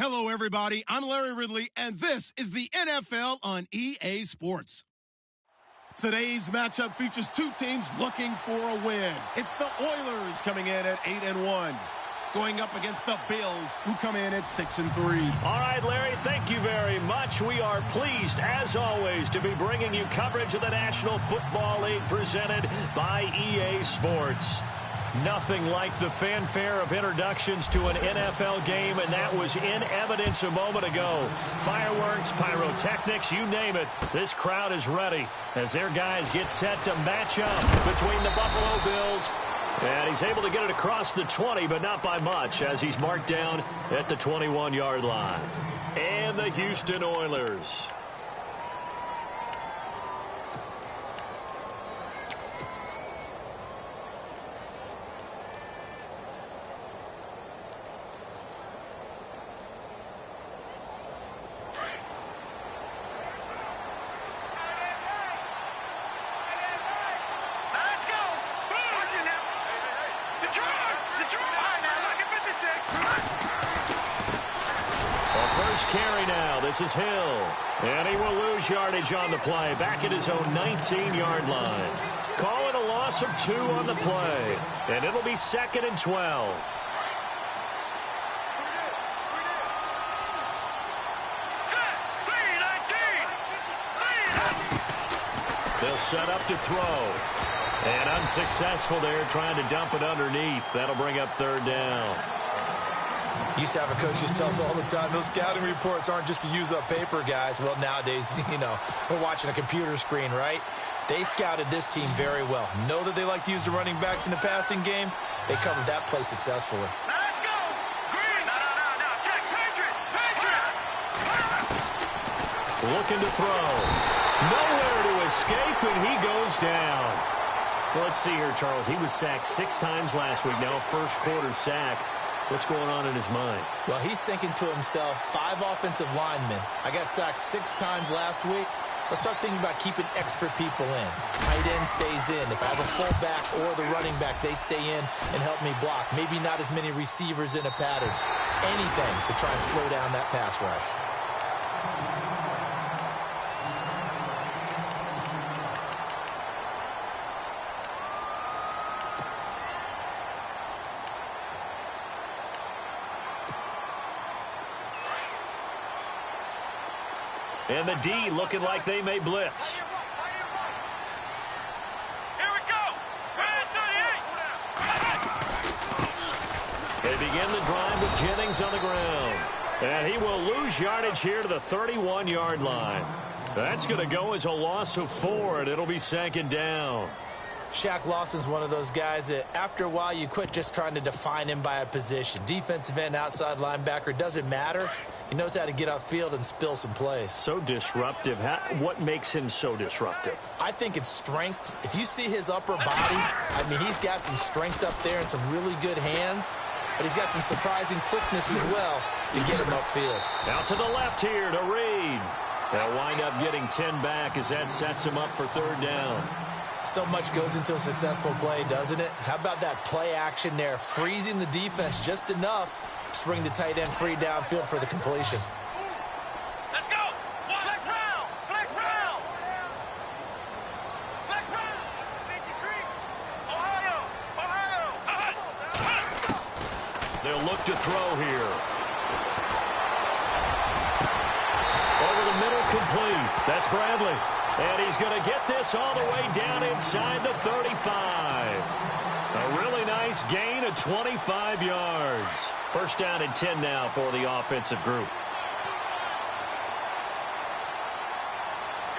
Hello, everybody. I'm Larry Ridley, and this is the NFL on EA Sports. Today's matchup features two teams looking for a win. It's the Oilers coming in at 8-1, going up against the Bills, who come in at 6-3. All right, Larry, thank you very much. We are pleased, as always, to be bringing you coverage of the National Football League presented by EA Sports. Nothing like the fanfare of introductions to an NFL game, and that was in evidence a moment ago. Fireworks, pyrotechnics, you name it. This crowd is ready as their guys get set to match up between the Buffalo Bills. And he's able to get it across the 20, but not by much, as he's marked down at the 21-yard line. And the Houston Oilers. Carry now. This is Hill. And he will lose yardage on the play. Back at his own 19-yard line. Call it a loss of 2 on the play. And it'll be 2nd and 12. They'll set up to throw. And unsuccessful there, trying to dump it underneath. That'll bring up 3rd down. Used to have a coach who tells us all the time, those scouting reports aren't just to use up paper, guys. Well, nowadays, we're watching a computer screen, right? They scouted this team very well. Know that they like to use the running backs in the passing game. They covered that play successfully. Now let's go! Green! No. Check! Patriot! Looking to throw. Nowhere to escape, and he goes down. Well, let's see here, Charles. He was sacked 6 times last week. Now, first quarter sack. What's going on in his mind? Well, he's thinking to himself, 5 offensive linemen. I got sacked 6 times last week. Let's start thinking about keeping extra people in. Tight end stays in. If I have a fullback or the running back, they stay in and help me block. Maybe not as many receivers in a pattern. Anything to try and slow down that pass rush. And the D looking like they may blitz. Here we go! They begin the drive with Jennings on the ground. And he will lose yardage here to the 31-yard line. That's going to go as a loss of 4, and it'll be 2nd down. Shaq Lawson's one of those guys that after a while you quit just trying to define him by a position. Defensive end, outside linebacker, doesn't matter. He knows how to get upfield and spill some plays. So disruptive. What makes him so disruptive? I think it's strength. If you see his upper body, he's got some strength up there and some really good hands, but he's got some surprising quickness as well to get him upfield. Out to the left here to Reed. They'll wind up getting 10 back as that sets him up for 3rd down. So much goes into a successful play, doesn't it? How about that play action there, freezing the defense just enough to bring the tight end free downfield for the completion. Let's go! Flex round! Flex round! Flex round! Ohio! They'll look to throw here. Over the middle, complete. That's Bradley. And he's going to get this all the way down inside the 35. A really nice gain of 25 yards. 1st down and 10 now for the offensive group.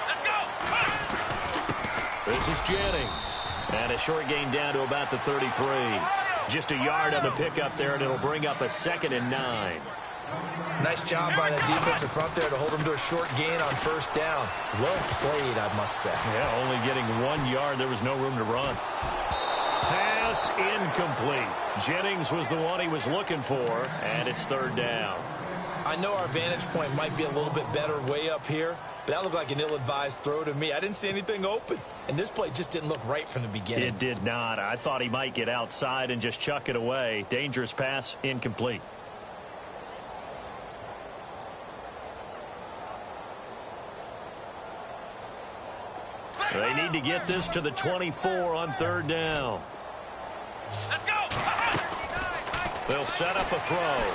Let's go! This is Jennings. And a short gain down to about the 33. Just a yard on the pickup there, and it'll bring up a 2nd and 9. Nice job by that defensive front there to hold him to a short gain on 1st down. Well played, I must say. Yeah, only getting 1 yard. There was no room to run. Pass incomplete. Jennings was the one he was looking for, and it's 3rd down. I know our vantage point might be a little bit better way up here, but that looked like an ill-advised throw to me. I didn't see anything open, and this play just didn't look right from the beginning. It did not. I thought he might get outside and just chuck it away. Dangerous pass, incomplete. They need to get this to the 24 on third down. Let's go. They'll set up a throw.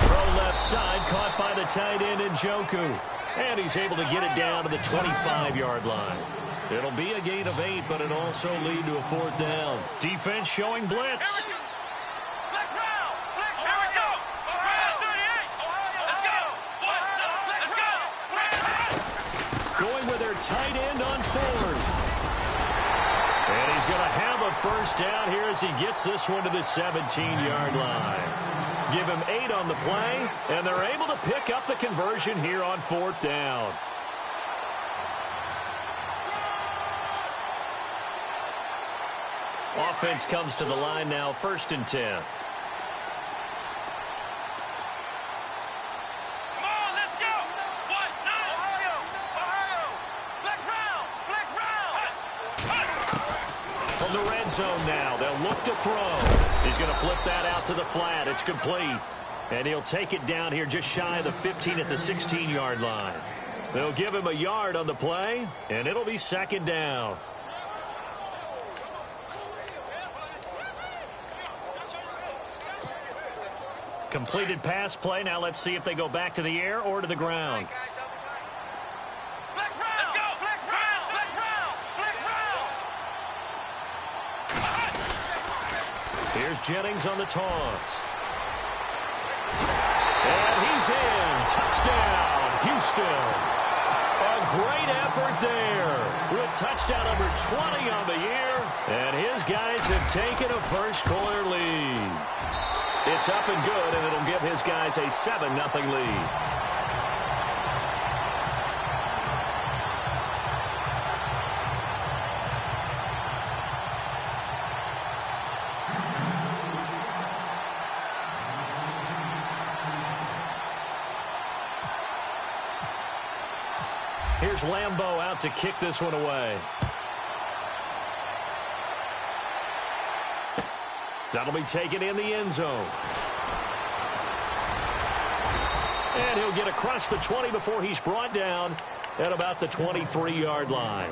Throw left side, caught by the tight end Njoku. And he's able to get it down to the 25-yard line. It'll be a gain of 8, but it'll also lead to a fourth down. Defense showing blitz. Flex round. Flex. Here we go. Round 38. Let's go. Let's go. Going with their tight end on fourth. And he's going to have a first down here as he gets this one to the 17-yard line. Give him 8 on the play, and they're able to pick up the conversion here on fourth down. Offense comes to the line now, 1st and 10. Come on, let's go. 1-9. Ohio. Flex round. From the red zone now, they'll look to throw. He's going to flip that out to the flat. It's complete. And he'll take it down here just shy of the 15 at the 16-yard line. They'll give him a yard on the play, and it'll be 2nd down. Completed pass play. Now let's see if they go back to the air or to the ground. Flex round. Let's go. Flex round. Flex round. Flex round. Here's Jennings on the toss. And he's in. Touchdown, Houston. A great effort there with touchdown number 20 on the year. And his guys have taken a first-quarter lead. It's up and good, and it'll give his guys a 7-0 lead. Here's Lambeau out to kick this one away. That'll be taken in the end zone. And he'll get across the 20 before he's brought down at about the 23-yard line.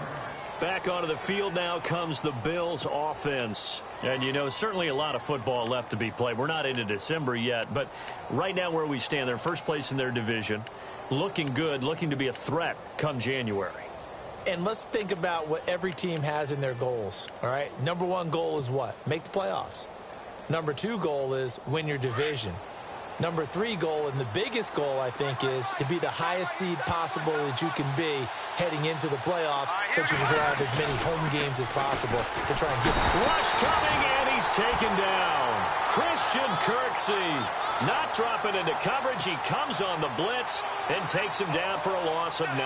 Back onto the field now comes the Bills offense. And, you know, certainly a lot of football left to be played. We're not into December yet, but right now where we stand, they're first place in their division. Looking good, looking to be a threat come January. And let's think about what every team has in their goals, all right? Number 1 goal is what? Make the playoffs. Number 2 goal is win your division. Number 3 goal, and the biggest goal, I think, is to be the highest seed possible that you can be heading into the playoffs so that you can have as many home games as possible to try and get. Rush coming, and he's taken down. Christian Kirksey not dropping into coverage. He comes on the blitz and takes him down for a loss of 9.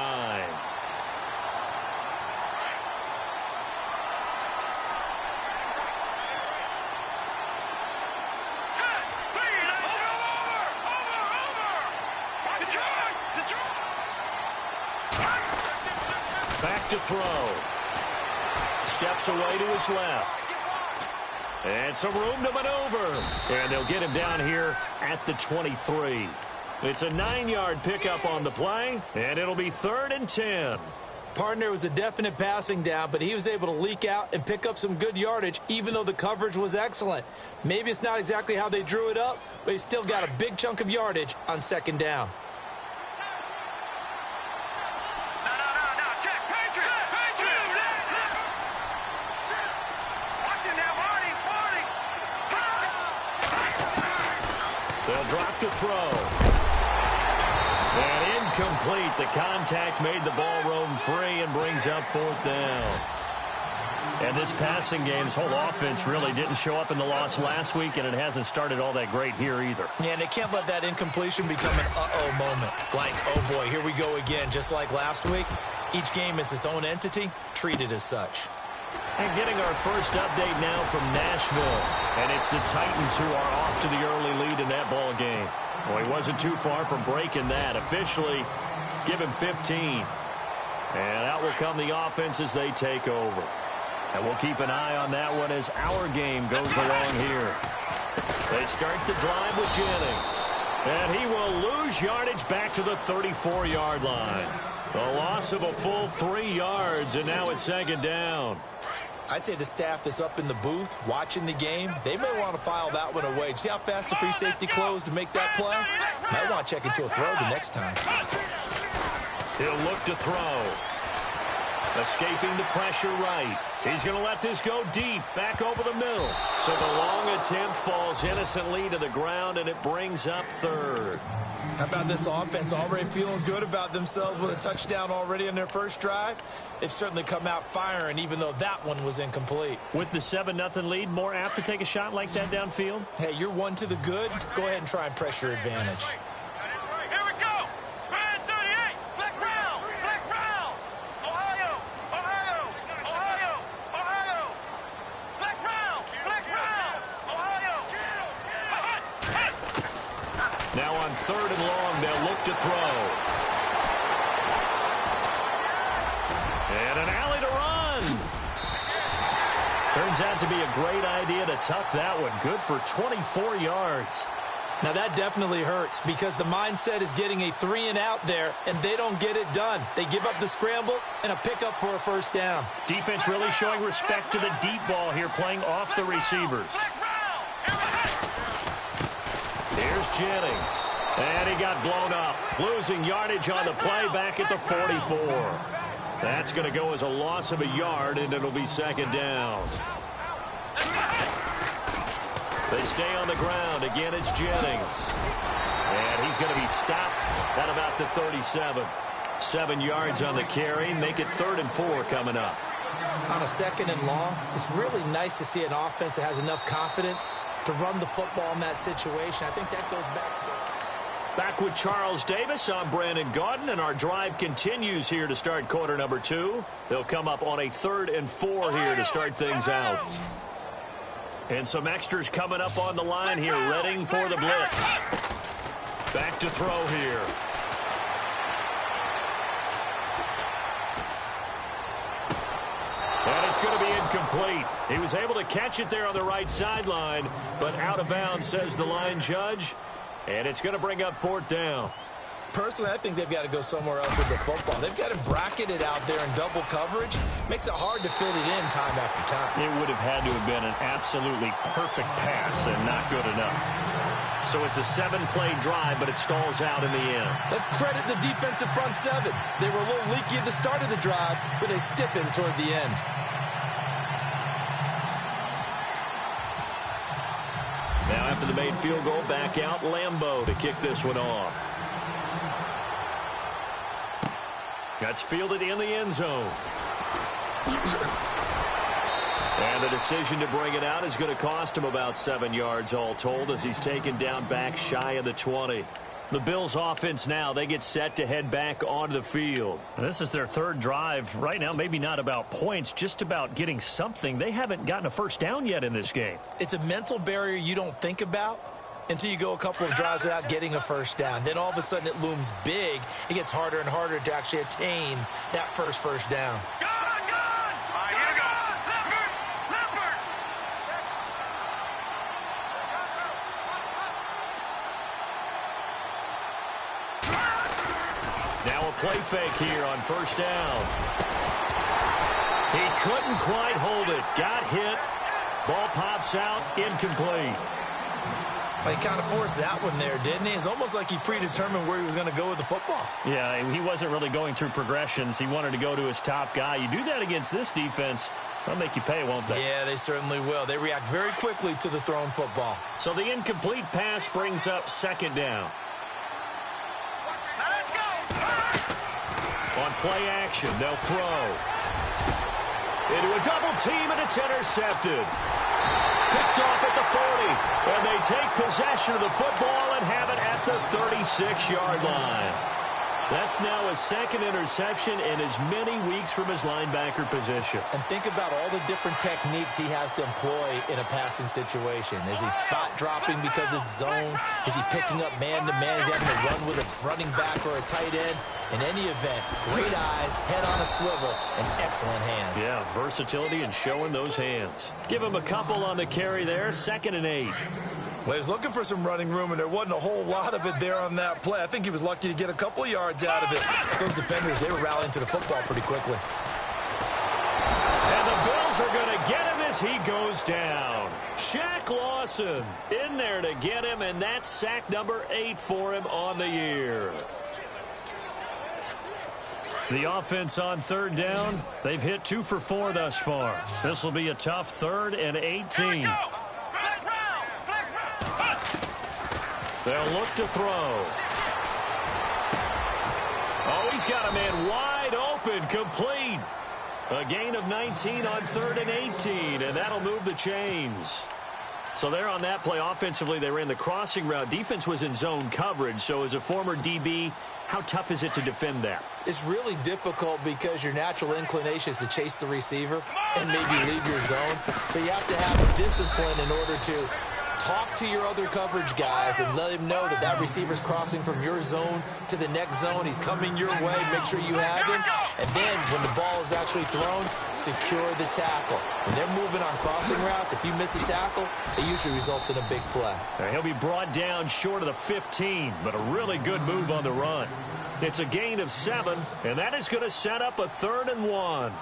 Back to throw. Steps away to his left. And some room to maneuver. And they'll get him down here at the 23. It's a 9-yard pickup on the play, and it'll be 3rd and 10. Partner was a definite passing down, but he was able to leak out and pick up some good yardage, even though the coverage was excellent. Maybe it's not exactly how they drew it up, but he still got a big chunk of yardage on 2nd down. They'll drop to throw. And incomplete. The contact made the ball roam free and brings up 4th down. And this passing game's whole offense really didn't show up in the loss last week, and it hasn't started all that great here either. Yeah, and they can't let that incompletion become an uh-oh moment. Like, oh boy, here we go again. Just like last week, each game is its own entity, treated as such. And getting our first update now from Nashville. And it's the Titans who are off to the early lead in that ball game. Well, he wasn't too far from breaking that. Officially, give him 15. And out will come the offense as they take over. And we'll keep an eye on that one as our game goes along here. They start the drive with Jennings. And he will lose yardage back to the 34-yard line. A loss of a full 3 yards, and now it's second down. I'd say the staff that's up in the booth watching the game, they may want to file that one away. See how fast the free safety closed to make that play? Might want to check into a throw the next time. He'll look to throw. Escaping the pressure right. He's going to let this go deep, back over the middle. So the long attempt falls innocently to the ground, and it brings up third. How about this offense already feeling good about themselves with a touchdown already in their first drive? They've certainly come out firing, even though that one was incomplete. With the 7-0 lead, more apt to take a shot like that downfield? Hey, you're one to the good. Go ahead and try and press your advantage. Here we go. Red 38. Flex round. Flex round. Ohio. Ohio. Ohio. Ohio. Flex round. Flex round. Ohio. Now on 3rd and long, they'll look to throw. And an alley to run. Turns out to be a great idea to tuck that one. Good for 24 yards. Now that definitely hurts because the mindset is getting a 3-and-out there, and they don't get it done. They give up the scramble and a pickup for a first down. Defense really showing respect to the deep ball here, playing off the receivers. Here's Jennings. And he got blown up. Losing yardage on the play back at the 44. That's going to go as a loss of a yard, and it'll be second down. They stay on the ground. Again, it's Jennings. And he's going to be stopped at about the 37. 7 yards on the carry. Make it 3rd and 4 coming up. On a 2nd and long, it's really nice to see an offense that has enough confidence to run the football in that situation. I think that goes back to the... Back with Charles Davis, I'm Brandon Gaudin, and our drive continues here to start quarter number 2. They'll come up on a 3rd and 4 here to start things out. And some extras coming up on the line here, readying for the blitz. Back to throw here. And it's going to be incomplete. He was able to catch it there on the right sideline, but out of bounds, says the line judge. And it's going to bring up 4th down. Personally, I think they've got to go somewhere else with the football. They've got to bracket it out there in double coverage. Makes it hard to fit it in time after time. It would have had to have been an absolutely perfect pass and not good enough. So it's a 7-play drive, but it stalls out in the end. Let's credit the defensive front 7. They were a little leaky at the start of the drive, but they stiffened toward the end. Now after the made field goal, back out Lambeau to kick this one off. That's fielded in the end zone. And the decision to bring it out is going to cost him about 7 yards all told as he's taken down back shy of the 20. The Bills offense now, they get set to head back onto the field. This is their 3rd drive. Right now, maybe not about points, just about getting something. They haven't gotten a first down yet in this game. It's a mental barrier you don't think about until you go a couple of drives without getting a first down. Then all of a sudden it looms big. It gets harder and harder to actually attain that first down. Now a play fake here on first down. He couldn't quite hold it. Got hit. Ball pops out. Incomplete. He kind of forced that one there, didn't he? It's almost like he predetermined where he was going to go with the football. Yeah, he wasn't really going through progressions. He wanted to go to his top guy. You do that against this defense, they'll make you pay, won't they? Yeah, they certainly will. They react very quickly to the thrown football. So the incomplete pass brings up second down. Let's go. On play action, they'll throw. Into a double team, and it's intercepted. Picked off at the 40, and they take possession of the football and have it at the 36-yard line. That's now his 2nd interception in as many weeks from his linebacker position. And think about all the different techniques he has to employ in a passing situation. Is he spot dropping because it's zone? Is he picking up man-to-man? Is he having to run with a running back or a tight end? In any event, great eyes, head on a swivel, and excellent hands. Yeah, versatility and showing those hands. Give him a couple on the carry there, 2nd and 8. Well, he was looking for some running room, and there wasn't a whole lot of it there on that play. I think he was lucky to get a couple of yards yards out of it. Those defenders, they were rallying to the football pretty quickly. And the Bills are going to get him as he goes down. Shaq Lawson in there to get him, and that's sack number 8 for him on the year. The offense on third down, they've hit 2 for 4 thus far. This will be a tough 3rd and 18. They'll look to throw. Oh, he's got a man wide open, complete. A gain of 19 on 3rd and 18, and that'll move the chains. So there on that play, offensively, they ran the crossing route. Defense was in zone coverage, so as a former DB, how tough is it to defend that? It's really difficult because your natural inclination is to chase the receiver and maybe leave your zone. So you have to have discipline in order to talk to your other coverage guys and let him know that that receiver's crossing from your zone to the next zone. He's coming your way. Make sure you have him. And then when the ball is actually thrown, secure the tackle. When they're moving on crossing routes, if you miss a tackle, it usually results in a big play. Now, he'll be brought down short of the 15, but a really good move on the run. It's a gain of 7, and that is going to set up a 3rd and 1.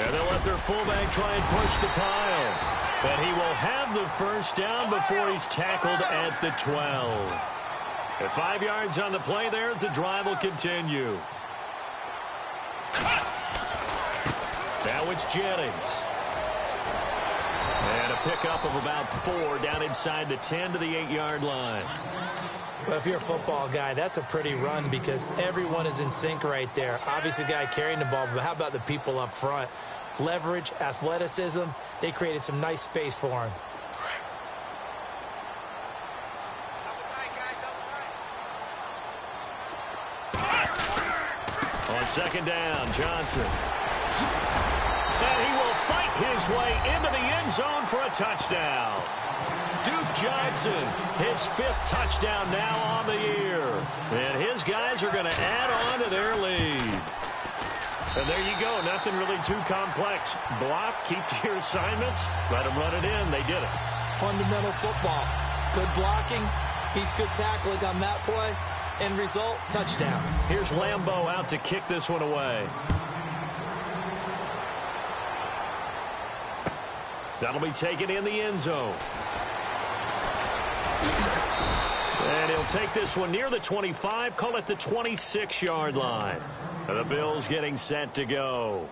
And they'll let their fullback try and push the pile. And he will have the first down before he's tackled at the 12. At 5 yards on the play there as the drive will continue. Now it's Jennings. And a pickup of about 4 down inside the 10 to the 8-yard line. Well, if you're a football guy, that's a pretty run because everyone is in sync right there. Obviously, the guy carrying the ball, but how about the people up front? Leverage, athleticism, they created some nice space for him. On 2nd down, Johnson. And he will fight his way into the end zone for a touchdown. Duke Johnson, his 5th touchdown now on the year. And his guys are going to add on to their lead. And there you go. Nothing really too complex. Block, keep to your assignments, let them run it in. They did it. Fundamental football. Good blocking, beats good tackling on that play. End result, touchdown. Here's Lambeau out to kick this one away. That'll be taken in the end zone. And he'll take this one near the 25, call it the 26-yard line. And the Bills getting set to go.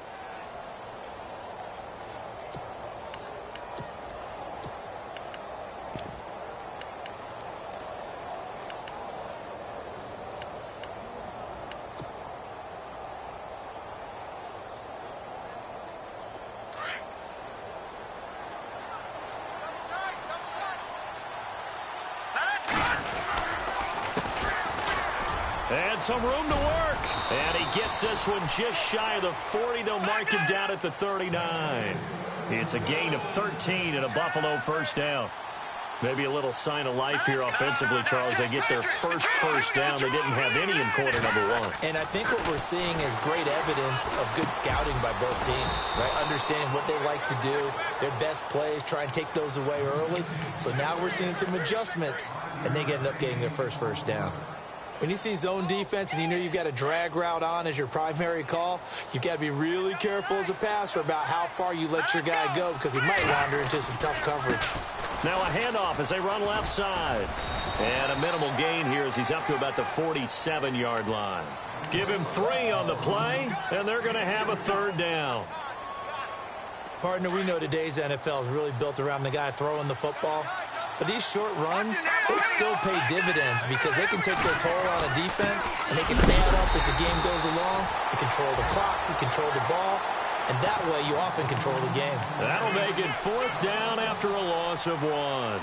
And some room to work. And he gets this one just shy of the 40. They'll mark him down at the 39. It's a gain of 13 and a Buffalo first down. Maybe a little sign of life here offensively, Charles. They get their first down. They didn't have any in quarter number 1. And I think what we're seeing is great evidence of good scouting by both teams, right? Understanding what they like to do, their best plays, try and take those away early. So now we're seeing some adjustments, and they end up getting their first down. When you see zone defense and you know you've got a drag route on as your primary call, you've got to be really careful as a passer about how far you let your guy go because he might wander into some tough coverage. Now a handoff as they run left side. And a minimal gain here as he's up to about the 47-yard line. Give him 3 on the play, and they're going to have a 3rd down. Partner, we know today's NFL is really built around the guy throwing the football. But these short runs, they still pay dividends because they can take their toll on a defense and they can add up as the game goes along. You control the clock, you control the ball, and that way you often control the game. That'll make it 4th down after a loss of 1.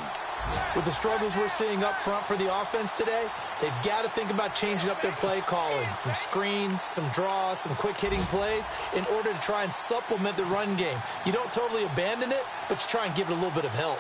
With the struggles we're seeing up front for the offense today, they've got to think about changing up their play calling. Some screens, some draws, some quick-hitting plays in order to try and supplement the run game. You don't totally abandon it, but you try and give it a little bit of help.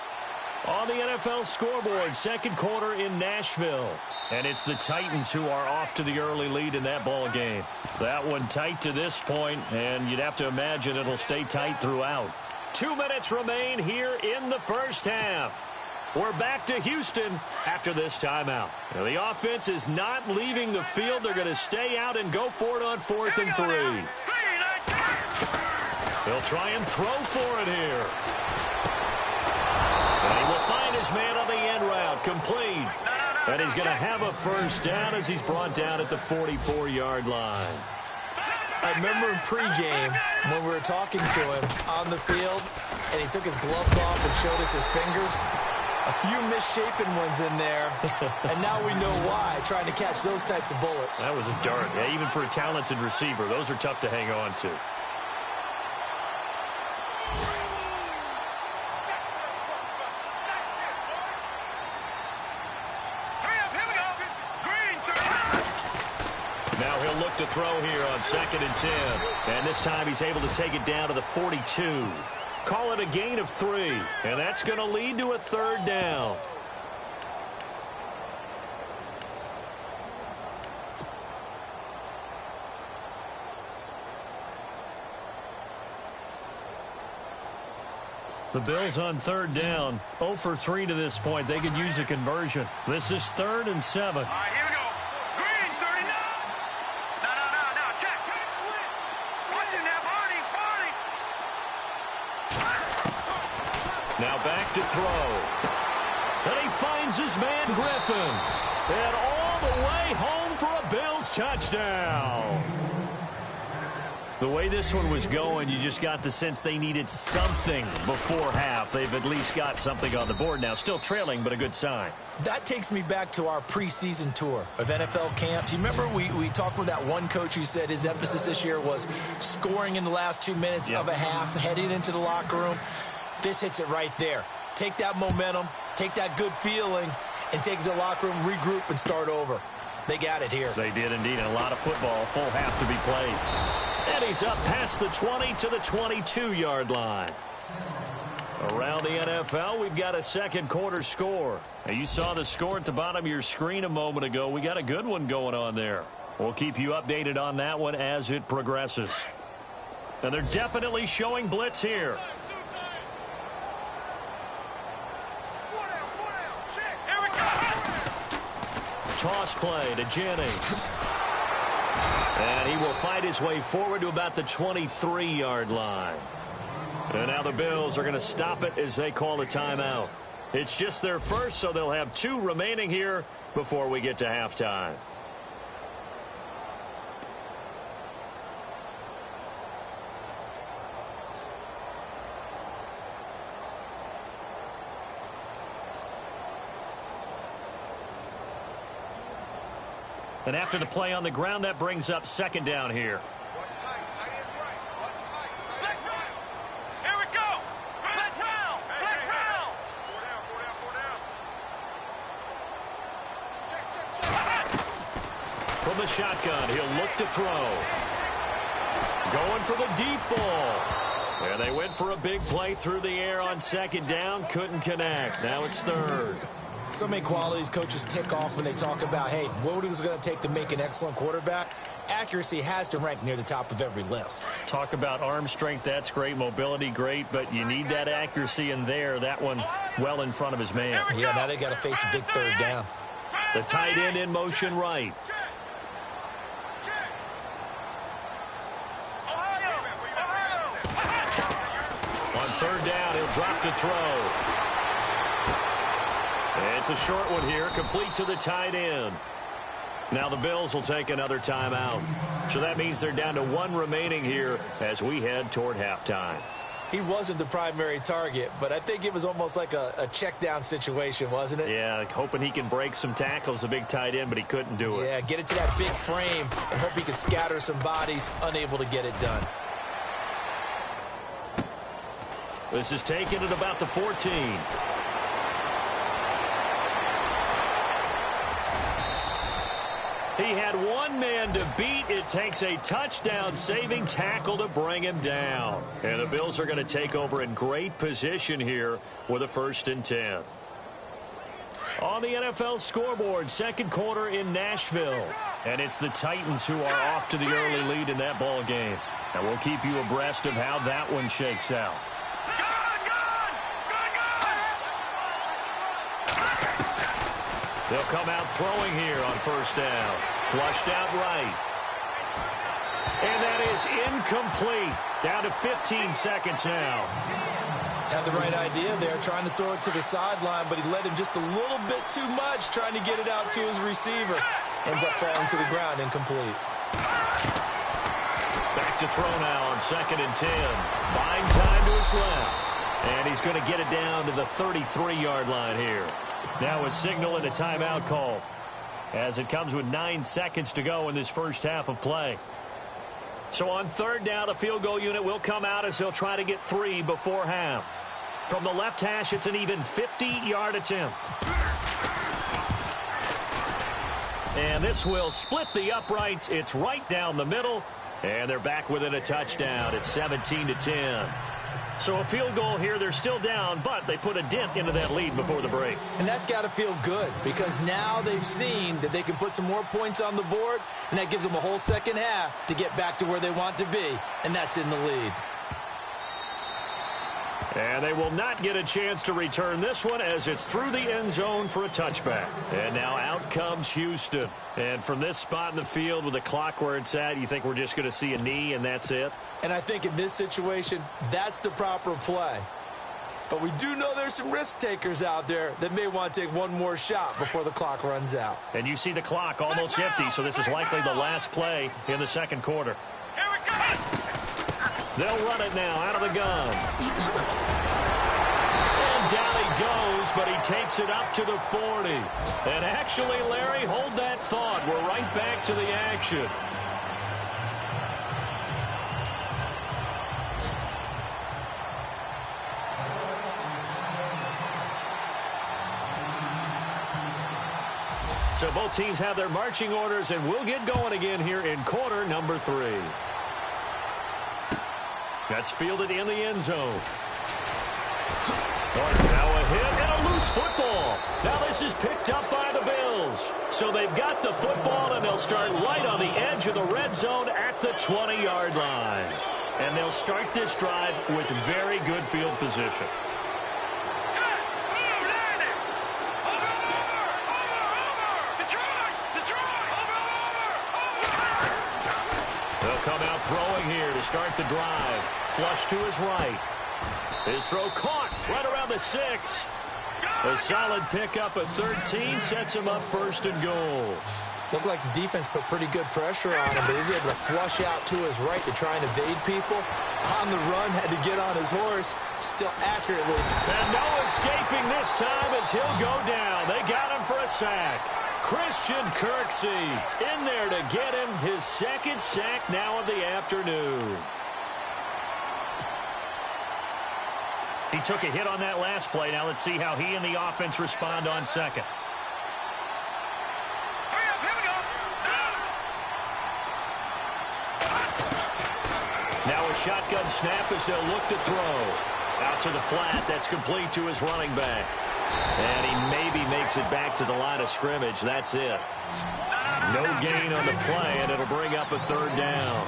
On the NFL scoreboard, 2nd quarter in Nashville. And it's the Titans who are off to the early lead in that ball game. That one tight to this point, and you'd have to imagine it'll stay tight throughout. 2 minutes remain here in the first half. We're back to Houston after this timeout. Now, the offense is not leaving the field. They're going to stay out and go for it on 4th and 3. He'll try and throw for it here. And he will find his man on the end route, complete. And he's going to have a first down as he's brought down at the 44-yard line. I remember in pregame when we were talking to him on the field, and he took his gloves off and showed us his fingers. A few misshapen ones in there, and now we know why, trying to catch those types of bullets. That was a dart. Yeah, even for a talented receiver, those are tough to hang on to. Now he'll look to throw here on 2nd and 10. And this time he's able to take it down to the 42. Call it a gain of 3. And that's going to lead to a 3rd down. The Bills on 3rd down. 0 for 3 to this point. They could use a conversion. This is 3rd and 7. All right, here we go. Green, 30 now. No, check. Watch it now, Barney. Now back to throw. And he finds his man Griffin. And all the way home for a Bills touchdown. The way this one was going, you just got the sense they needed something before half. They've at least got something on the board now. Still trailing, but a good sign. That takes me back to our preseason tour of NFL camps. You remember we talked with that one coach who said his emphasis this year was scoring in the last 2 minutes of a half, heading into the locker room. This hits it right there. Take that momentum, take that good feeling, and take it to the locker room, regroup, and start over. They got it here. They did indeed. A lot of football, full half to be played. And he's up past the 20 to the 22-yard line. Around the NFL, we've got a second quarter score. Now, you saw the score at the bottom of your screen a moment ago. We got a good one going on there. We'll keep you updated on that one as it progresses. And they're definitely showing blitz here. Toss play to Jennings. And he will fight his way forward to about the 23-yard line. And now the Bills are going to stop it as they call a timeout. It's just their first, so they'll have 2 remaining here before we get to halftime. And after the play on the ground, that brings up 2nd down here. Watch tight, tight end right. Watch tight, tight end right. Here we go. Let's round. Let's round. 4 down. Check. From the shotgun, he'll look to throw. Going for the deep ball. And they went for a big play through the air on 2nd down. Couldn't connect. Now it's 3rd. So many qualities coaches tick off when they talk about, hey, what is it going to take to make an excellent quarterback? Accuracy has to rank near the top of every list. Talk about arm strength, that's great. Mobility, great, but you need that accuracy in there. That one well in front of his man. Yeah, now they got to face a big 3rd down. The tight end in motion right. On 3rd down, he'll drop to throw. It's a short one here, complete to the tight end. Now the Bills will take another timeout. So that means they're down to 1 remaining here as we head toward halftime. He wasn't the primary target, but I think it was almost like a check down situation, wasn't it? Yeah, hoping he can break some tackles, a big tight end, but he couldn't do it. Yeah, get it to that big frame and hope he can scatter some bodies, unable to get it done. This is taken at about the 14. He had one man to beat. It takes a touchdown-saving tackle to bring him down. And the Bills are going to take over in great position here with a 1st and 10. On the NFL scoreboard, 2nd quarter in Nashville. And it's the Titans who are off to the early lead in that ball game. And we'll keep you abreast of how that one shakes out. They'll come out throwing here on first down. Flushed out right. And that is incomplete. Down to 15 seconds now. Had the right idea there, trying to throw it to the sideline, but he led him just a little bit too much, trying to get it out to his receiver. Ends up falling to the ground, incomplete. Back to throw now on 2nd and 10. Buying time to his left. And he's going to get it down to the 33-yard line here. Now a signal and a timeout call, as it comes with 9 seconds to go in this first half of play. So on 3rd down, the field goal unit will come out as they'll try to get 3 before half. From the left hash, it's an even 50-yard attempt. And this will split the uprights. It's right down the middle. And they're back within a touchdown. It's 17-10. So a field goal here, they're still down, but they put a dent into that lead before the break. And that's got to feel good, because now they've seen that they can put some more points on the board, and that gives them a whole second half to get back to where they want to be, and that's in the lead. And they will not get a chance to return this one, as it's through the end zone for a touchback. And now out comes Houston. And from this spot in the field with the clock where it's at, you think we're just going to see a knee and that's it? And I think in this situation, that's the proper play. But we do know there's some risk takers out there that may want to take one more shot before the clock runs out. And you see the clock almost empty, so this is likely the last play in the second quarter. Here we go! They'll run it now out of the gun. And down he goes, but he takes it up to the 40. And actually, Larry, hold that thought. We're right back to the action. So both teams have their marching orders, and we'll get going again here in quarter number 3. That's fielded in the end zone. Now a hit and a loose football. Now this is picked up by the Bills. So they've got the football, and they'll start right on the edge of the red zone at the 20-yard line. And they'll start this drive with very good field position. They'll come out throwing here to start the drive. Flush to his right. His throw caught right around the 6. A solid pickup at 13 sets him up 1st and goal. Looked like the defense put pretty good pressure on him, but he's able to flush out to his right to try and evade people. On the run, had to get on his horse, still accurately. And no escaping this time as he'll go down. They got him for a sack. Christian Kirksey in there to get him his 2nd sack now of the afternoon. He took a hit on that last play. Now let's see how he and the offense respond on 2nd. Now a shotgun snap as they'll look to throw. Out to the flat. That's complete to his running back. And he maybe makes it back to the line of scrimmage. That's it. No gain on the play, and it'll bring up a 3rd down.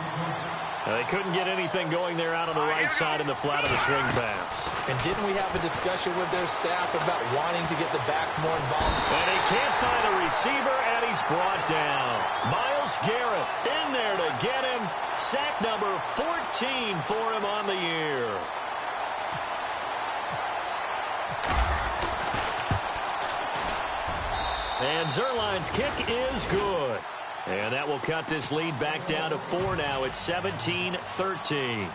Now, they couldn't get anything going there out on the right side in the flat of the swing pass. And didn't we have a discussion with their staff about wanting to get the backs more involved? And he can't find a receiver, and he's brought down. Myles Garrett in there to get him. Sack number 14 for him on the year. And Zerline's kick is good. And that will cut this lead back down to 4 now. It's 17-13.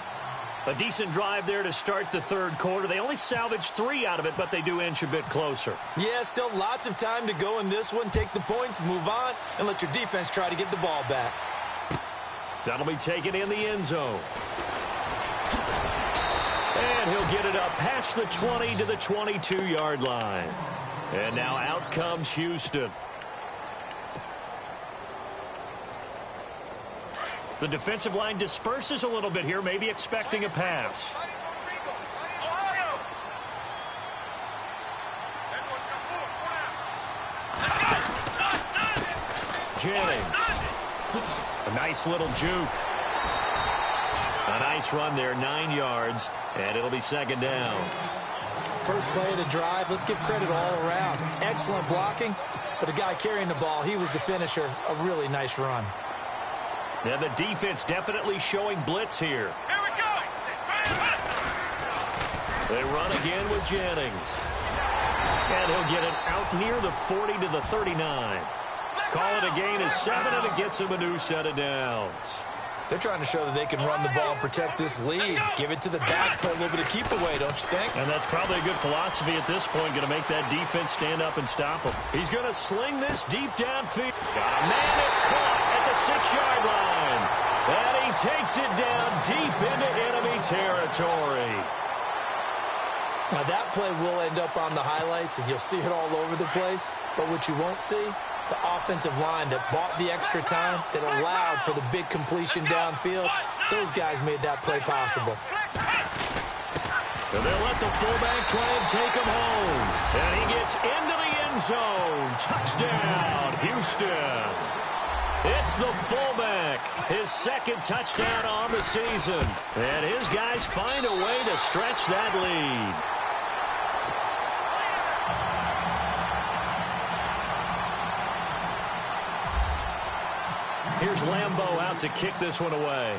A decent drive there to start the 3rd quarter. They only salvaged 3 out of it, but they do inch a bit closer. Yeah, still lots of time to go in this one. Take the points, move on, and let your defense try to get the ball back. That'll be taken in the end zone. And he'll get it up past the 20 to the 22-yard line. And now out comes Houston. The defensive line disperses a little bit here, maybe expecting a pass. Jennings. A nice little juke. A nice run there, 9 yards, and it'll be 2nd down. First play of the drive, let's give credit all around. Excellent blocking, but the guy carrying the ball, he was the finisher. A really nice run. And the defense definitely showing blitz here. Here we go. They run again with Jennings. And he'll get it out near the 40 to the 39. Call it a gain of 7, and it gets him a new set of downs. They're trying to show that they can run the ball and protect this lead. Give it to the backs, play a little bit of keep away, don't you think? And that's probably a good philosophy at this point, going to make that defense stand up and stop him. He's going to sling this deep downfield. Got a man that's caught at the 6-yard line. And he takes it down deep into enemy territory. Now that play will end up on the highlights, and you'll see it all over the place. But what you won't see, the offensive line that bought the extra time, that allowed for the big completion downfield, those guys made that play possible. And they'll let the fullback try and take him home. And he gets into the end zone. Touchdown, Houston. It's the fullback, his second touchdown on the season. And his guys find a way to stretch that lead. Here's Lambeau out to kick this one away.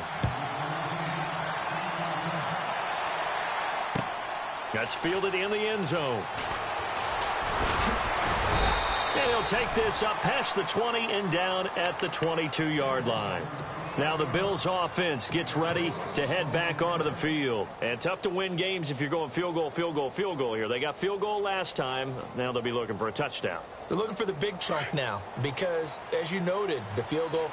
That's fielded in the end zone. And he'll take this up past the 20 and down at the 22-yard line. Now the Bills offense gets ready to head back onto the field. And tough to win games if you're going field goal, field goal, field goal here. They got field goal last time. Now they'll be looking for a touchdown. They're looking for the big chunk now because, as you noted, the field goal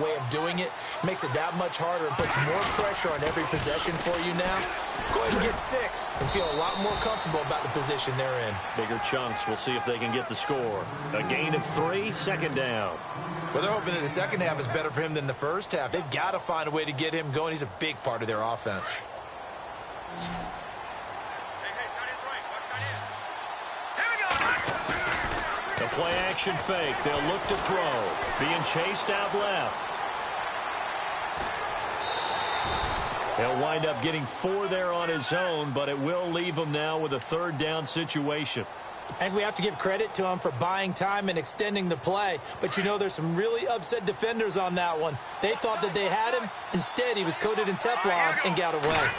way of doing it makes it that much harder and puts more pressure on every possession for you now. Go ahead and get 6 and feel a lot more comfortable about the position they're in. Bigger chunks. We'll see if they can get the score. A gain of 3, second down. Well, they're hoping that the second half is better for him than the first half. They've got to find a way to get him going. He's a big part of their offense. The play action fake. They'll look to throw. Being chased out left. He'll wind up getting 4 there on his own, but it will leave him now with a third down situation. I think we have to give credit to him for buying time and extending the play. But, you know, there's some really upset defenders on that one. They thought that they had him. Instead, he was coated in Teflon and got away.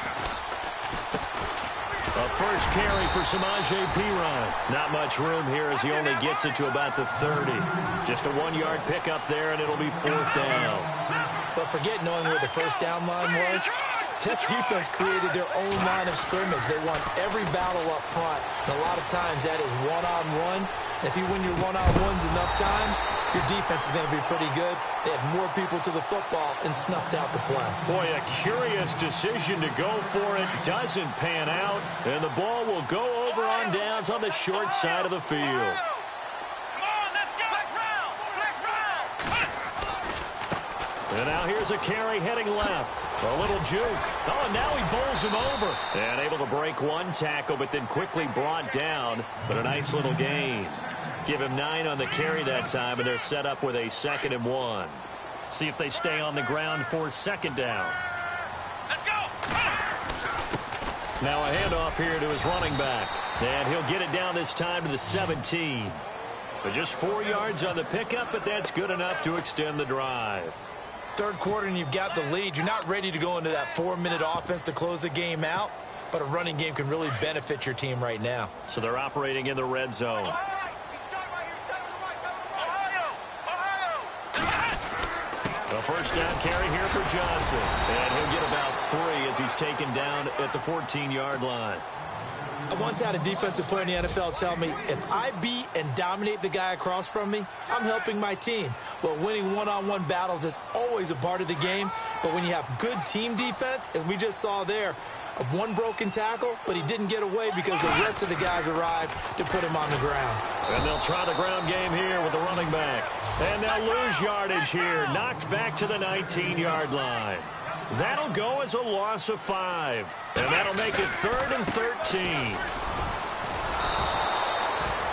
A first carry for Samaje Perine. Not much room here as he only gets it to about the 30. Just a 1-yard pickup there, and it'll be 4th down. But forget knowing where the first down line was. This defense created their own line of scrimmage. They won every battle up front. And a lot of times that is one-on-one. And if you win your one-on-ones enough times, your defense is going to be pretty good. They had more people to the football and snuffed out the play. Boy, a curious decision to go for it. Doesn't pan out. And the ball will go over on downs on the short side of the field. And now here's a carry heading left. A little juke. Oh, and now he bowls him over. And able to break one tackle, but then quickly brought down. But a nice little gain. Give him 9 on the carry that time, and they're set up with a 2nd and 1. See if they stay on the ground for second down. Let's go. Now a handoff here to his running back. And he'll get it down this time to the 17. But just 4 yards on the pickup, but that's good enough to extend the drive. Third quarter and you've got the lead. You're not ready to go into that 4-minute offense to close the game out, but a running game can really benefit your team right now. So they're operating in the red zone. A first down carry here for Johnson. And he'll get about 3 as he's taken down at the 14-yard line. I once had a defensive player in the NFL tell me, if I beat and dominate the guy across from me, I'm helping my team. Well, winning one-on-one battles is always a part of the game, but when you have good team defense, as we just saw there, of one broken tackle, but he didn't get away because the rest of the guys arrived to put him on the ground. And they'll try the ground game here with the running back. And they'll lose yardage here, knocked back to the 19-yard line. That'll go as a loss of 5. And that'll make it 3rd and 13.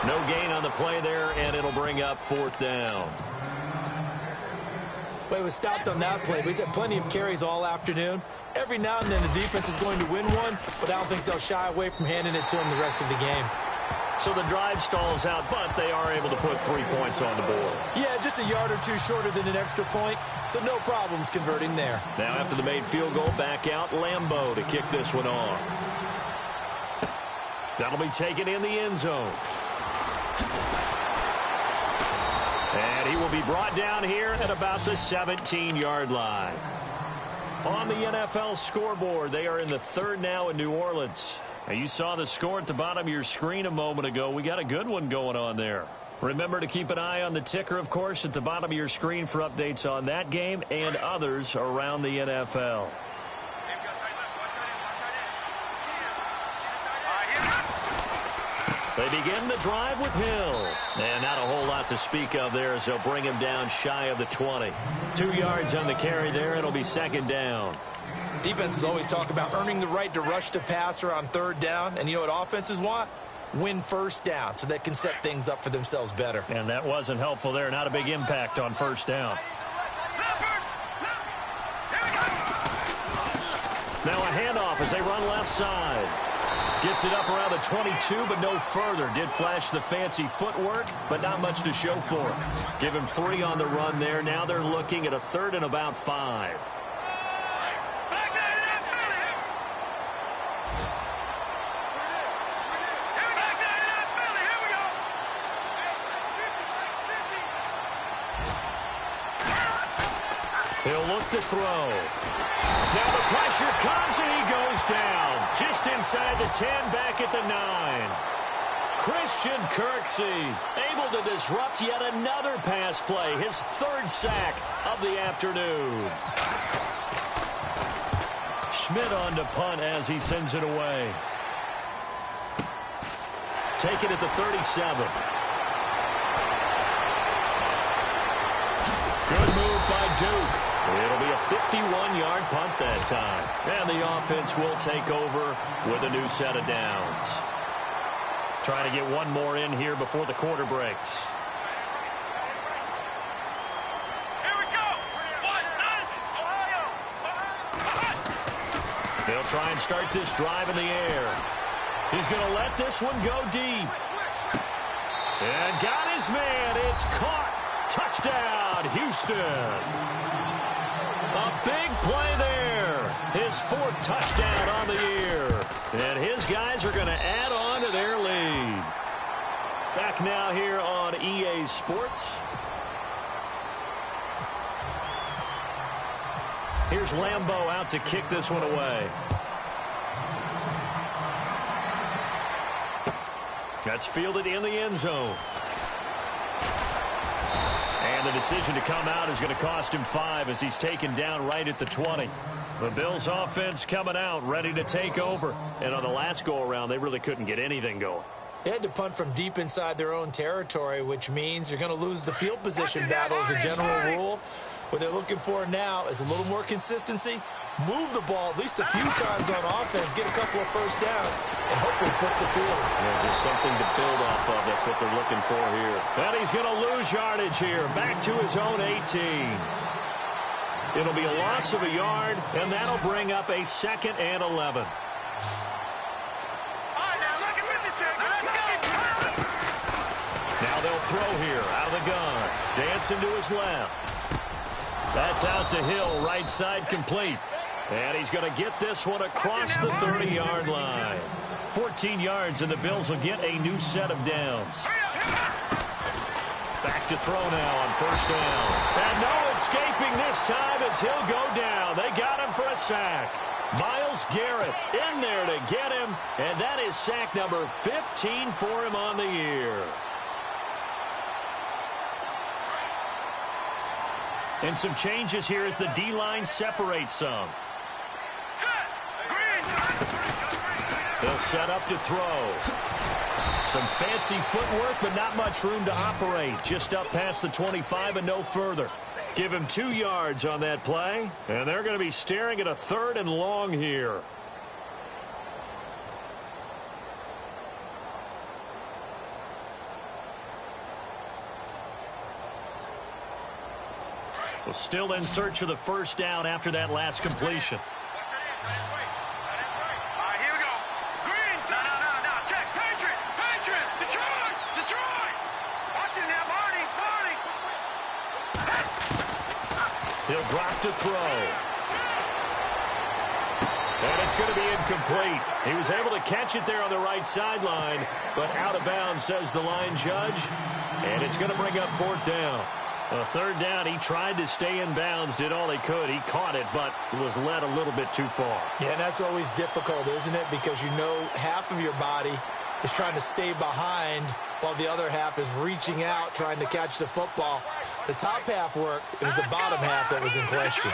No gain on the play there, and it'll bring up 4th down. But it was stopped on that play. But he's had plenty of carries all afternoon. Every now and then the defense is going to win one, but I don't think they'll shy away from handing it to him the rest of the game. So the drive stalls out, but they are able to put 3 points on the board. Yeah, just a yard or two shorter than an extra point, so no problems converting there. Now after the made field goal, back out Lambeau to kick this one off. That'll be taken in the end zone. And he will be brought down here at about the 17-yard line. On the NFL scoreboard, they are in the third now in New Orleans. Now, you saw the score at the bottom of your screen a moment ago. We got a good one going on there. Remember to keep an eye on the ticker, of course, at the bottom of your screen for updates on that game and others around the NFL. They begin the drive with Hill. And not a whole lot to speak of there as they'll bring him down shy of the 20. 2 yards on the carry there. It'll be second down. Defenses always talk about earning the right to rush the passer on third down. And you know what offenses want? Win first down so they can set things up for themselves better. And that wasn't helpful there. Not a big impact on first down. Now a handoff as they run left side. Gets it up around the 22, but no further. Did flash the fancy footwork, but not much to show for it. Give him 3 on the run there. Now they're looking at a third and about 5. He'll look to throw. Now the pressure comes and he goes down. Just inside the 10, back at the 9. Christian Kirksey able to disrupt yet another pass play. His 3rd sack of the afternoon. Schmidt on to punt as he sends it away. Take it at the 37. Good move by Duke. It'll be a 51-yard punt that time. And the offense will take over with a new set of downs. Trying to get one more in here before the quarter breaks. Here we go. Ohio. They'll try and start this drive in the air. He's going to let this one go deep. And got his man. It's caught. Touchdown, Houston. A big play there. His 4th touchdown on the year. And his guys are going to add on to their lead. Back now here on EA Sports. Here's Lambeau out to kick this one away. That's fielded in the end zone. And the decision to come out is going to cost him 5 as he's taken down right at the 20. The Bills offense coming out, ready to take over. And on the last go-around, they really couldn't get anything going. They had to punt from deep inside their own territory, which means you're going to lose the field position battle as a general rule. What they're looking for now is a little more consistency, move the ball at least a few times on offense, get a couple of first downs, and hopefully flip the field. Yeah, just something to build off of. That's what they're looking for here. And he's going to lose yardage here, back to his own 18. It'll be a loss of a yard, and that'll bring up a 2nd and 11. Now they'll throw here out of the gun. Dancing to his left. That's out to Hill, right side complete. And he's going to get this one across the 30-yard line. 14 yards, and the Bills will get a new set of downs. Back to throw now on first down. And no escaping this time as he'll go down. They got him for a sack. Myles Garrett in there to get him, and that is sack number 15 for him on the year. And some changes here as the D-line separates some. They'll set up to throw. Some fancy footwork, but not much room to operate. Just up past the 25 and no further. Give him 2 yards on that play. And they're going to be staring at a 3rd and long here. Well, still in search of the first down after that last completion. Here we go. Green. No. Check. Patriot. The drop to throw. And it's going to be incomplete. He was able to catch it there on the right sideline, but out of bounds, says the line judge. And it's going to bring up 4th down. A 3rd down, he tried to stay in bounds, did all he could. He caught it, but was led a little bit too far. Yeah, and that's always difficult, isn't it? Because you know half of your body is trying to stay behind while the other half is reaching out, trying to catch the football. The top half worked. It was the bottom half that was in question.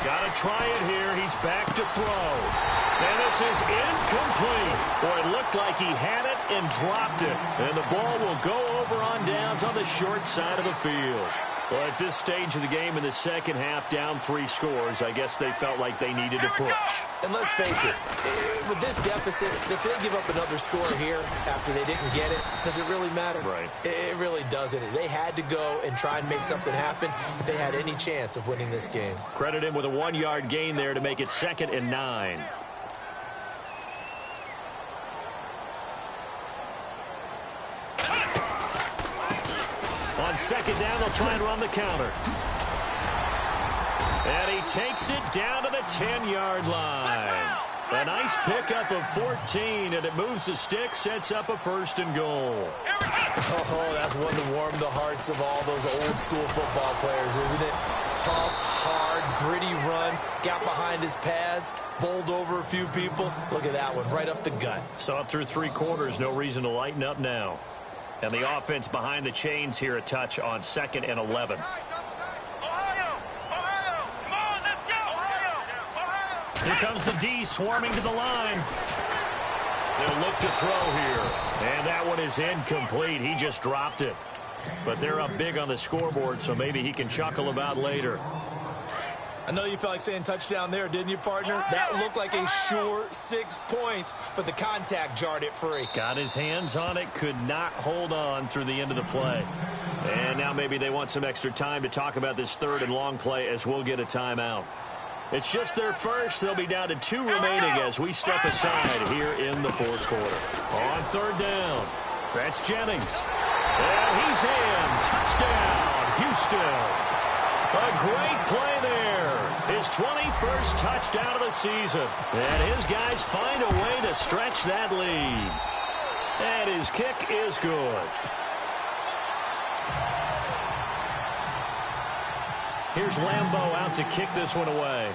Got to try it here. He's back to throw. And this is incomplete. Boy, it looked like he had it and dropped it. And the ball will go over on downs on the short side of the field. Well, at this stage of the game in the second half, down 3 scores, I guess they felt like they needed to push. And let's face it, with this deficit, if they give up another score here after they didn't get it, does it really matter? Right. It really doesn't. They had to go and try and make something happen if they had any chance of winning this game. Credit him with a 1-yard gain there to make it 2nd and 9. On 2nd down, they'll try and run the counter. And he takes it down to the 10-yard line. A nice pickup of 14, and it moves the stick, sets up a 1st and goal. Oh, that's one to warm the hearts of all those old-school football players, isn't it? Tough, hard, gritty run, got behind his pads, bowled over a few people. Look at that one, right up the gut. Saw it through 3 quarters, no reason to lighten up now. And the offense behind the chains here a touch on 2nd and 11. Here comes the D swarming to the line. They'll look to throw here. And that one is incomplete. He just dropped it. But they're up big on the scoreboard, so maybe he can chuckle about later. I know you felt like saying touchdown there, didn't you, partner? That looked like a sure 6 points, but the contact jarred it free. Got his hands on it, could not hold on through the end of the play. And now maybe they want some extra time to talk about this 3rd and long play as we'll get a timeout. It's just their first. They'll be down to 2 remaining as we step aside here in the 4th quarter. On 3rd down, that's Jennings. And he's in. Touchdown, Houston. A great play there. His 21st touchdown of the season. And his guys find a way to stretch that lead. And his kick is good. Here's Lambeau out to kick this one away.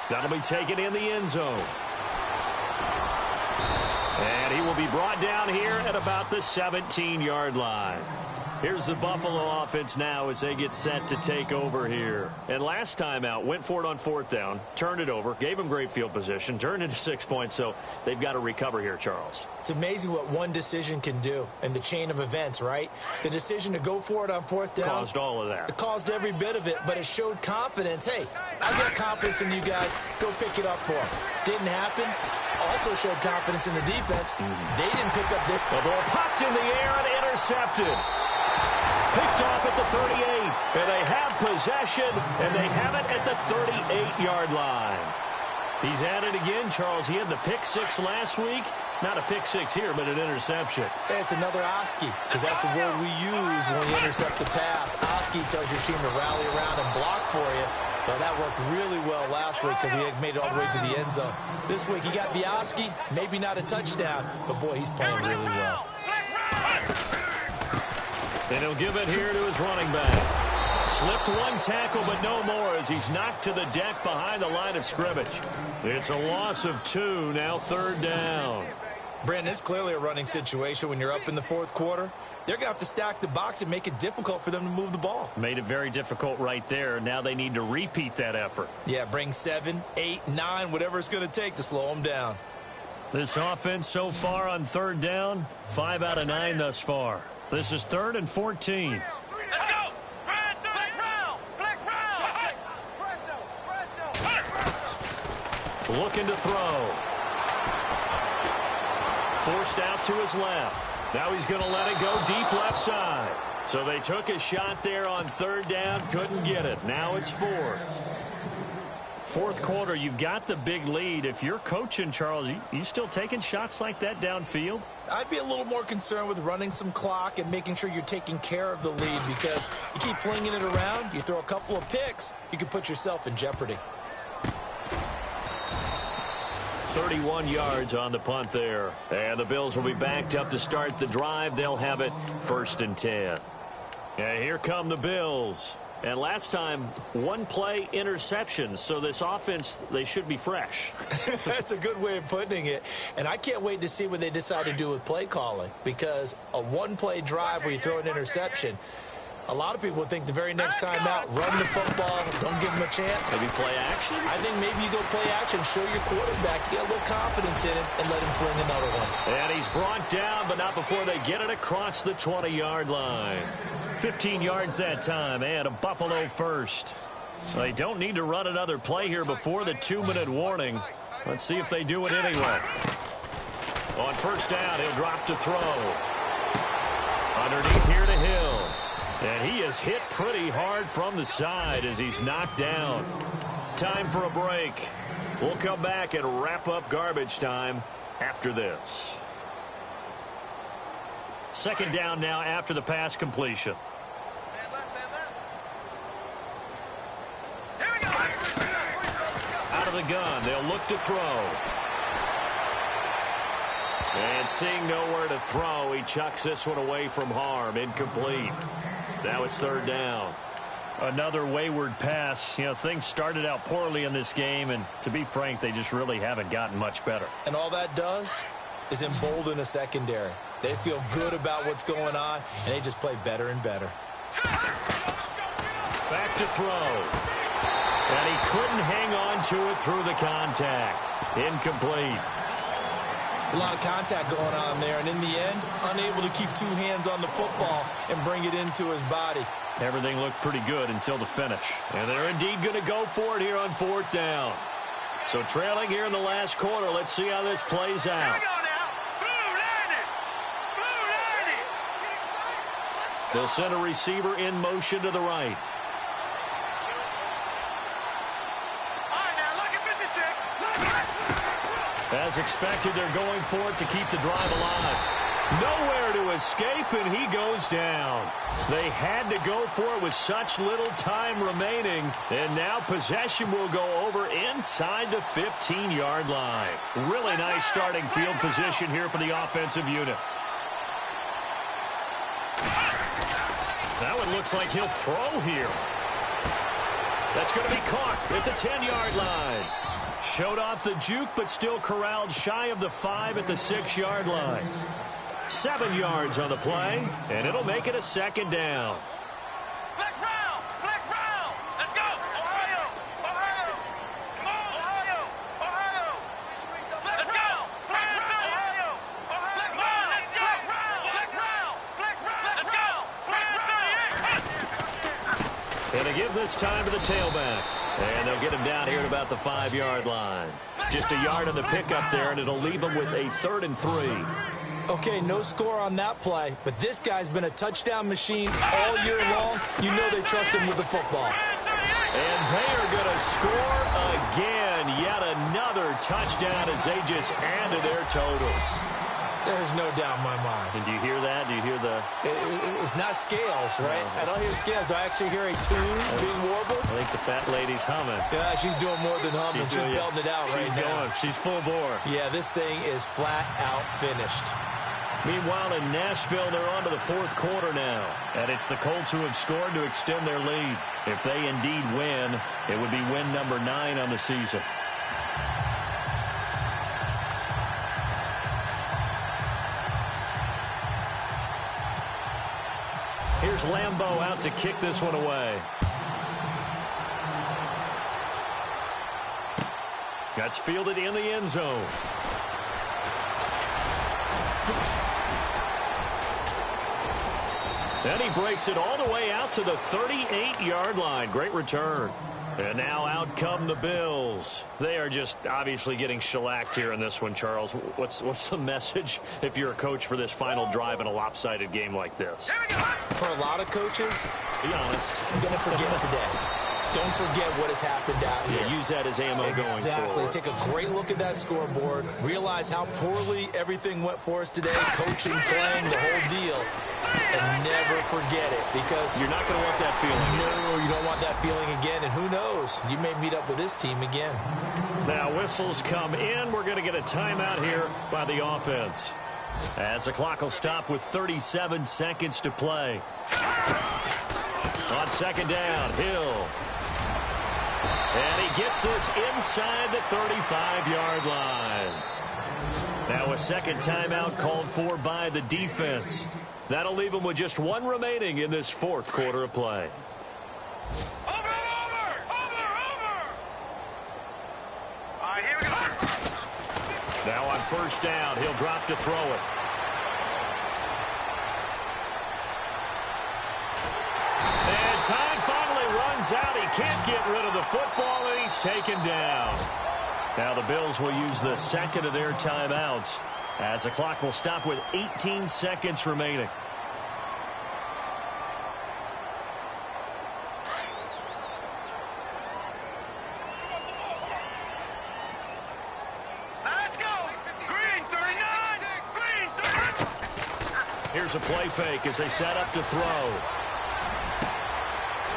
That'll be taken in the end zone. And he will be brought down here at about the 17-yard line. Here's the Buffalo offense now as they get set to take over here. And last time out, went for it on 4th down, turned it over, gave them great field position, turned into 6 points, so they've got to recover here, Charles. It's amazing what one decision can do in the chain of events, right? The decision to go for it on 4th down. Caused all of that. It caused every bit of it, but it showed confidence. Hey, I got confidence in you guys. Go pick it up for them. Didn't happen. Also showed confidence in the defense. They didn't pick up their... The ball popped in the air and intercepted. Picked off at the 38, and they have possession, and they have it at the 38-yard line. He's at it again, Charles. He had the pick 6 last week. Not a pick 6 here, but an interception. It's another Oski, because that's the word we use when you intercept the pass. Oski tells your team to rally around and block for you. But that worked really well last week because he had made it all the way to the end zone. This week he got the Oski, maybe not a touchdown, but boy, he's playing really well. And he'll give it here to his running back. Slipped one tackle, but no more as he's knocked to the deck behind the line of scrimmage. It's a loss of 2, now 3rd down. Brandon, it's clearly a running situation when you're up in the 4th quarter. They're going to have to stack the box and make it difficult for them to move the ball. Made it very difficult right there. Now they need to repeat that effort. Yeah, bring 7, 8, 9, whatever it's going to take to slow them down. This offense so far on 3rd down, 5 out of 9 thus far. This is 3rd and 14. Let's go! Flex round! Flex round! Looking to throw. Forced out to his left. Now he's going to let it go deep left side. So they took a shot there on 3rd down, couldn't get it. Now it's 4th. Fourth quarter, you've got the big lead. If you're coaching, Charles, you still taking shots like that downfield? I'd be a little more concerned with running some clock and making sure you're taking care of the lead, because you keep flinging it around, you throw a couple of picks, you can put yourself in jeopardy. 31 yards on the punt there. And the Bills will be backed up to start the drive. They'll have it 1st and 10. And here come the Bills. And last time, one play interceptions. So this offense, they should be fresh. That's a good way of putting it. And I can't wait to see what they decide to do with play calling, because a one-play drive where you throw an interception, a lot of people would think the very next time out, run the football, don't give them a chance. Maybe play action? I think maybe you go play action, show your quarterback, get a little confidence in it, and let him fling another one. And he's brought down, but not before they get it across the 20-yard line. 15 yards that time, and a Buffalo first. They don't need to run another play here before the 2-minute warning. Let's see if they do it anyway. On first down, he'll drop to throw. Underneath here to Hill. And he is hit pretty hard from the side as he's knocked down. Time for a break. We'll come back and wrap up garbage time after this. Second down now after the pass completion. Out of the gun, they'll look to throw. And seeing nowhere to throw, he chucks this one away from harm. Incomplete. Now it's third down. Another wayward pass. You know, things started out poorly in this game, and to be frank, they just really haven't gotten much better. And all that does is embolden a secondary. They feel good about what's going on, and they just play better and better. Back to throw. And he couldn't hang on to it through the contact. Incomplete. It's a lot of contact going on there, and in the end, unable to keep two hands on the football and bring it into his body. Everything looked pretty good until the finish. And they're indeed going to go for it here on fourth down. So trailing here in the last quarter, let's see how this plays out. Here we go now. Blue landed. Blue landed. They'll send a receiver in motion to the right. All right, now look at 56. As expected, they're going for it to keep the drive alive. Nowhere to escape, and he goes down. They had to go for it with such little time remaining, and now possession will go over inside the 15-yard line. Really nice starting field position here for the offensive unit. That one looks like he'll throw here. That's going to be caught at the 10-yard line. Showed off the juke, but still corralled shy of the 5 at the 6-yard line. 7 yards on the play, and it'll make it a second down. Flex round. Flex round. Let's go. Ohio. Ohio. Come on, Ohio. Ohio. Let's go. Flex round. Ohio. Flex round. Let's go. Flex round. Flex round. Let's go. Flex round. And they give this time to the tailback. And they'll get him down here at about the 5-yard line. Just a yard on the pickup there, and it'll leave him with a 3rd and 3. Okay, no score on that play, but this guy's been a touchdown machine all year long. You know they trust him with the football. And they are going to score again. Yet another touchdown as they just add to their totals. There's no doubt in my mind. And do you hear that? Do you hear the... It's not scales, right? I don't hear scales. Do I actually hear a tune being warbled? I think the fat lady's humming. Yeah, she's doing more than humming. She's belting it out right now. She's going. She's full bore. Yeah, this thing is flat out finished. Meanwhile, in Nashville, they're on to the fourth quarter now. And it's the Colts who have scored to extend their lead. If they indeed win, it would be win number 9 on the season. Here's Lambeau out to kick this one away. That's fielded in the end zone. And he breaks it all the way out to the 38-yard line. Great return. And now out come the Bills. They are just obviously getting shellacked here in this one, Charles. What's the message if you're a coach for this final drive in a lopsided game like this? For a lot of coaches, Be honest. I'm going to forget today. Don't forget what has happened out here. Yeah, use that as ammo going forward. Exactly. Take a great look at that scoreboard. Realize how poorly everything went for us today. Coaching, playing, the whole deal. And never forget it, because you're not going to want that feeling. No, you don't want that feeling again. And who knows? You may meet up with this team again. Now whistles come in. We're going to get a timeout here by the offense, as the clock will stop with 37 seconds to play. On second down, Hill. And he gets this inside the 35-yard line. Now a second timeout called for by the defense. That'll leave him with just one remaining in this fourth quarter of play. Over! All right, here we go. Now on first down, he'll drop to throw it. And time finally runs out. He can't get rid of the football, and he's taken down. Now the Bills will use the second of their timeouts, as the clock will stop with 18 seconds remaining. Let's go. Green 39. Green 39. Here's a play fake as they set up to throw.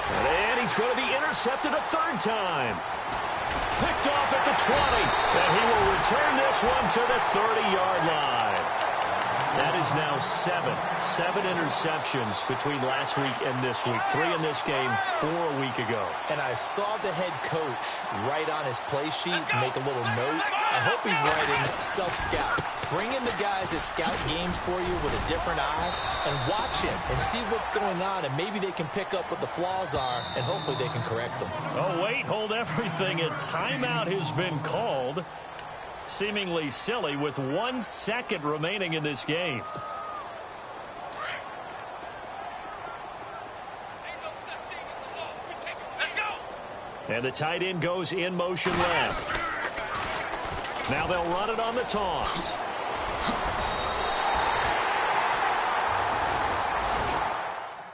And he's going to be intercepted a third time. Picked off at the 20. And he will return this one to the 30-yard line. That is now seven interceptions between last week and this week. 3 in this game, 4 a week ago. And I saw the head coach write on his play sheet, make a little note. I hope he's writing self-scout. Bring in the guys that scout games for you with a different eye and watch him and see what's going on, and maybe they can pick up what the flaws are, and hopefully they can correct them. Oh, wait, hold everything. A timeout has been called. Seemingly silly with 1 second remaining in this game. And the tight end goes in motion left. Now they'll run it on the toss.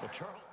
Well, Charles.